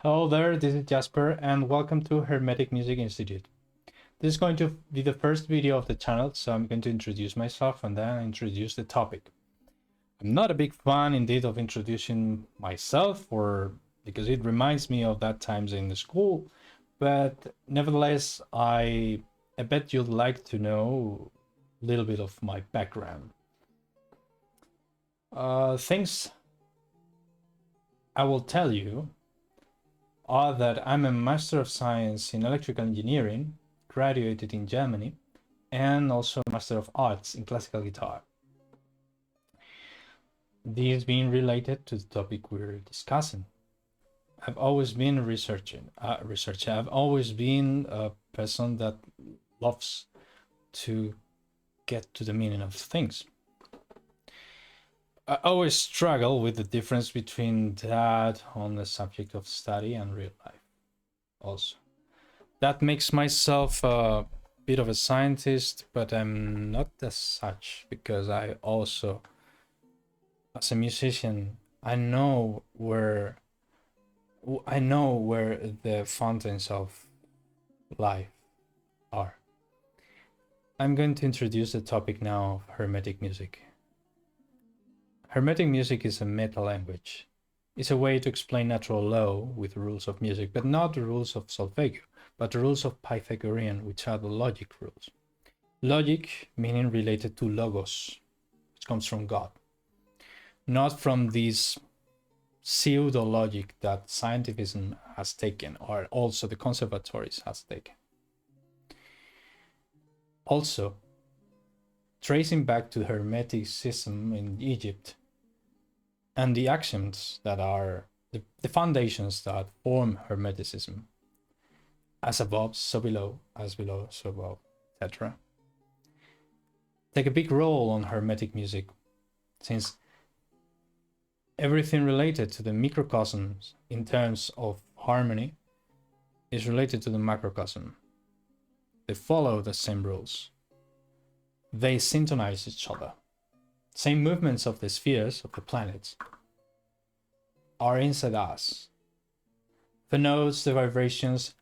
Hello there, this is Jasper and welcome to Hermetic Music Institute. This is going to be the first video of the channel, so I'm going to introduce myself and then introduce the topic. I'm not a big fan indeed of introducing myself because it reminds me of that times in the school, but nevertheless, I bet you'd like to know a little bit of my background. Things I will tell you are that I'm a Master of Science in Electrical Engineering, graduated in Germany, and also a Master of Arts in Classical Guitar. These being related to the topic we're discussing. I've always been a researcher. I've always been a person that loves to get to the meaning of things. I always struggle with the difference between that on the subject of study and real life also. That makes myself a bit of a scientist, but I'm not as such because I also, as a musician, I know where the fountains of life are. I'm going to introduce the topic now of Hermetic music. Hermetic music is a meta language. It's a way to explain natural law with rules of music, but not the rules of solfeggio, but the rules of Pythagorean, which are the logic rules. Logic meaning related to logos, which comes from God, not from this pseudo logic that scientism has taken, or also the conservatories has taken. Also, tracing back to Hermeticism in Egypt and the axioms that are the foundations that form Hermeticism, as above, so below, as below, so above, etc., take a big role on Hermetic music, since everything related to the microcosms in terms of harmony is related to the macrocosm. They follow the same rules. They synchronize each other. Same movements of the spheres of the planets are inside us. The notes, the vibrations,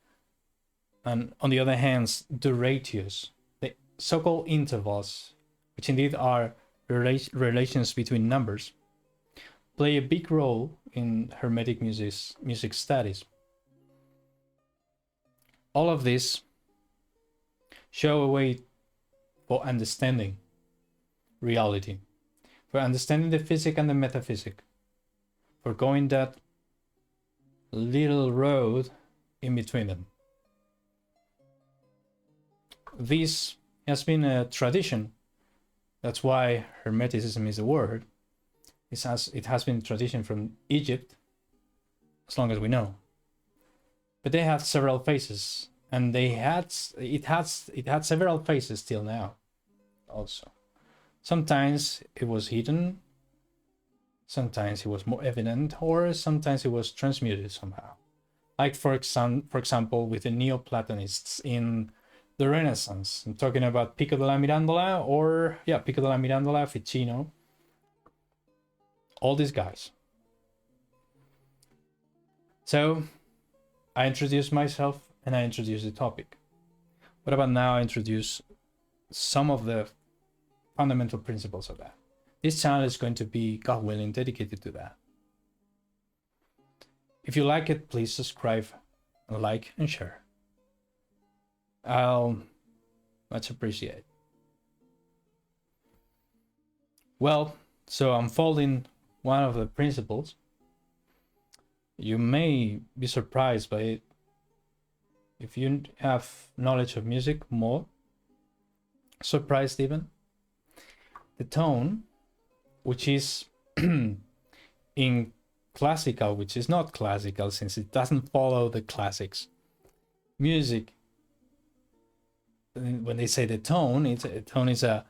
and on the other hand, the ratios, the so-called intervals, which indeed are relations between numbers, play a big role in Hermetic music studies. All of this show a way for understanding reality, for understanding the physics and the metaphysics, for going that little road in between them. This has been a tradition. That's why Hermeticism is a word. It has been a tradition from Egypt, as long as we know. But they had several phases, and it had several phases till now. Also, sometimes it was hidden, sometimes it was more evident, or sometimes it was transmuted somehow. Like for example, with the Neoplatonists in the Renaissance. I'm talking about Pico della Mirandola, Pico della Mirandola, Ficino, all these guys. So I introduced myself and I introduced the topic. What about now I introduce some of the fundamental principles of that. This channel is going to be, God willing, dedicated to that. If you like it, please subscribe, like, and share. I'll much appreciate. Well, so unfolding one of the principles, you may be surprised by it if you have knowledge of music more, surprised even. The tone, which is in classical, which is not classical since it doesn't follow the classics. Music, when they say the tone, a tone is a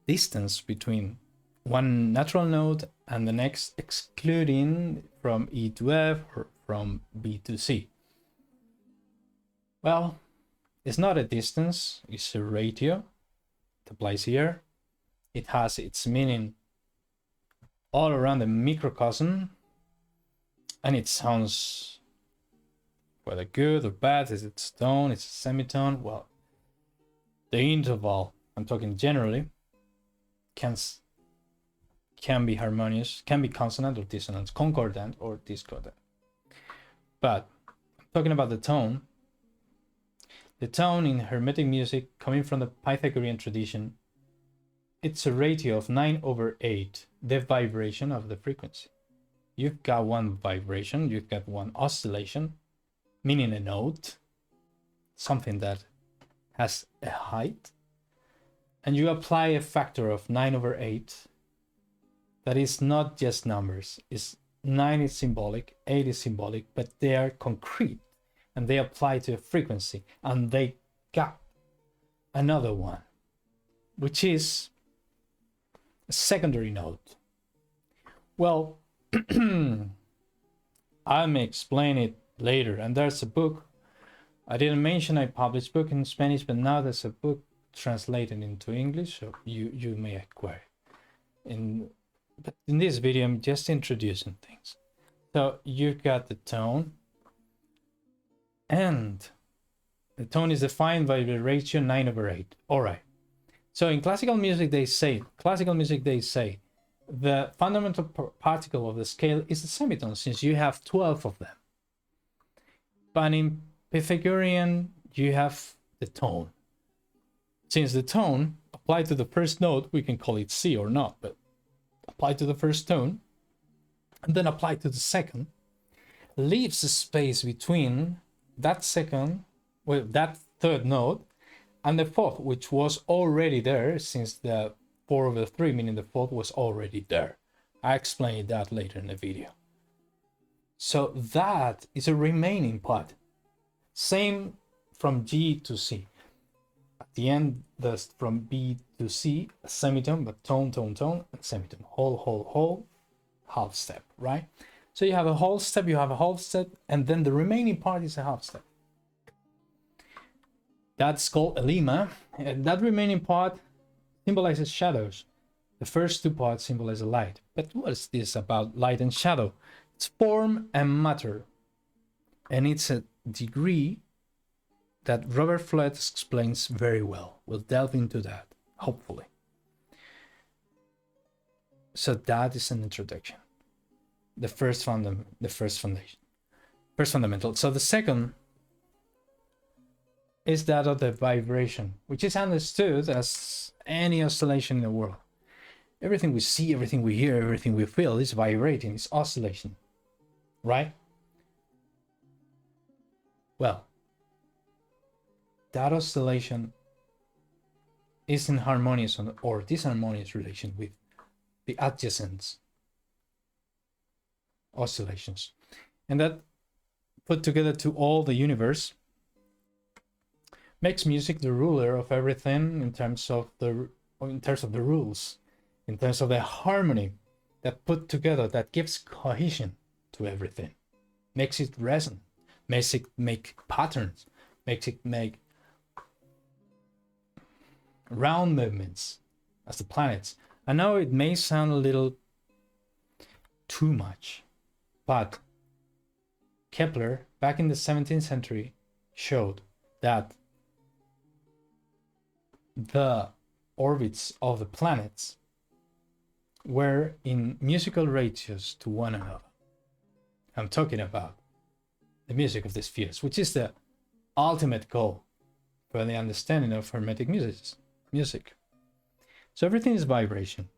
distance between one natural note and the next, excluding from E to F or from B to C. Well, it's not a distance, it's a ratio. It applies here. It has its meaning all around the microcosm, and it sounds whether good or bad. Is it tone? Is it semitone? Well, the interval, I'm talking generally, can be harmonious, can be consonant or dissonant, concordant or discordant. But I'm talking about the tone. The tone in Hermetic music, coming from the Pythagorean tradition, it's a ratio of 9/8, the vibration of the frequency. You've got one vibration, you've got one oscillation, meaning a note, something that has a height, and you apply a factor of 9/8. That is not just numbers. 9 is symbolic, 8 is symbolic, but they are concrete and they apply to a frequency, and they got another one, which is a secondary note. Well, I may explain it later, and there's a book. I didn't mention I published book in Spanish, but now there's a book translated into English, so you may acquire. But in this video, I'm just introducing things. So you've got the tone, and the tone is defined by the ratio 9/8. All right. So in classical music, they say the fundamental particle of the scale is the semitone, since you have 12 of them. But in Pythagorean, you have the tone. Since the tone applied to the first note, we can call it C or not, but apply to the first tone and then apply to the second, leaves a space between that that third note and the fourth, which was already there, since the 4/3, meaning the fourth, was already there. I explained that later in the video. So that is a remaining part. Same from G to C. At the end, there's from B to C, a semitone, but tone, tone, tone, and semitone. Whole, half step, right? So you have a whole step, you have a half step, and then the remaining part is a half step. That's called a lemma, and that remaining part symbolizes shadows. The first two parts symbolize light. But what is this about light and shadow? It's form and matter, and it's a degree that Robert Flett explains very well. We'll delve into that, hopefully. So that is an introduction. The first fundamental. So the second is that of the vibration, which is understood as any oscillation in the world. Everything we see, everything we hear, everything we feel is vibrating, it's oscillation, right? Well, that oscillation is in harmonious or disharmonious relation with the adjacent oscillations, and that put together to all the universe makes music the ruler of everything in terms of the rules, in terms of the harmony that put together, that gives cohesion to everything, makes it resonant, makes it make patterns, makes it make round movements as the planets. I know it may sound a little too much, but Kepler back in the 17th century showed that the orbits of the planets were in musical ratios to one another. I'm talking about the music of the spheres, which is the ultimate goal for the understanding of Hermetic music. So everything is vibration,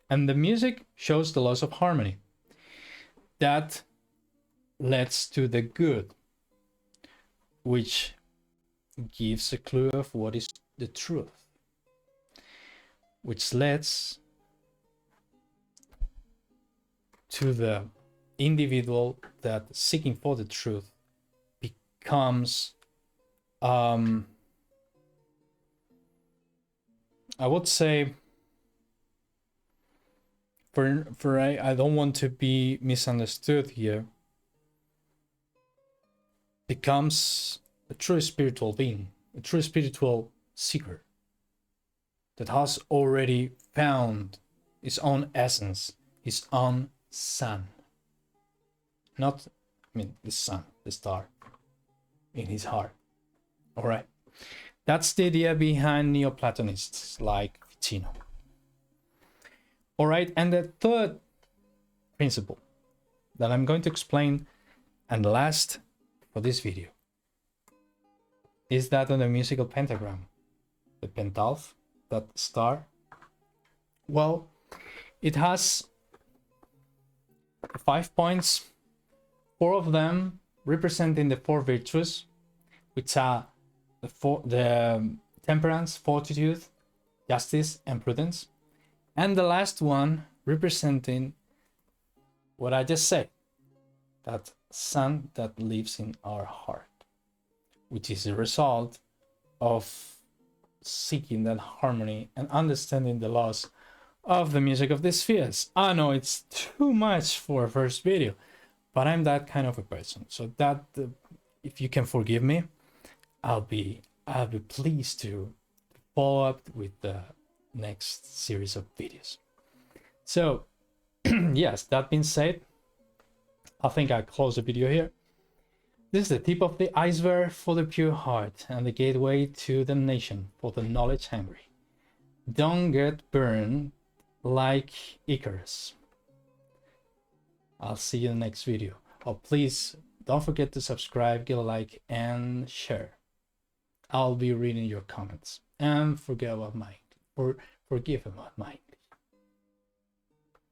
and the music shows the laws of harmony. That leads to the good, which gives a clue of what is the truth, which leads to the individual that seeking for the truth becomes I would say, I don't want to be misunderstood here, becomes a true spiritual being, a true spiritual seeker that has already found his own essence, his own sun. The sun, the star. in his heart. All right. That's the idea behind Neoplatonists like Ficino. All right. And the third principle that I'm going to explain, and last for this video, is that on the musical pentagram, the pentalph, that star. Well, it has 5 points, 4 of them representing the 4 virtues, which are the temperance, fortitude, justice, and prudence, and the last one representing what I just said, that sun that lives in our heart, which is a result of seeking that harmony and understanding the laws of the music of the spheres. I know it's too much for a first video, but I'm that kind of a person. So that if you can forgive me, I'll be pleased to follow up with the next series of videos. So yes, that being said, I think I'll close the video here. This is the tip of the iceberg for the pure heart and the gateway to damnation for the knowledge hungry. Don't get burned like Icarus. I'll see you in the next video. Oh, please don't forget to subscribe, give a like, and share. I'll be reading your comments. And forgive about mine.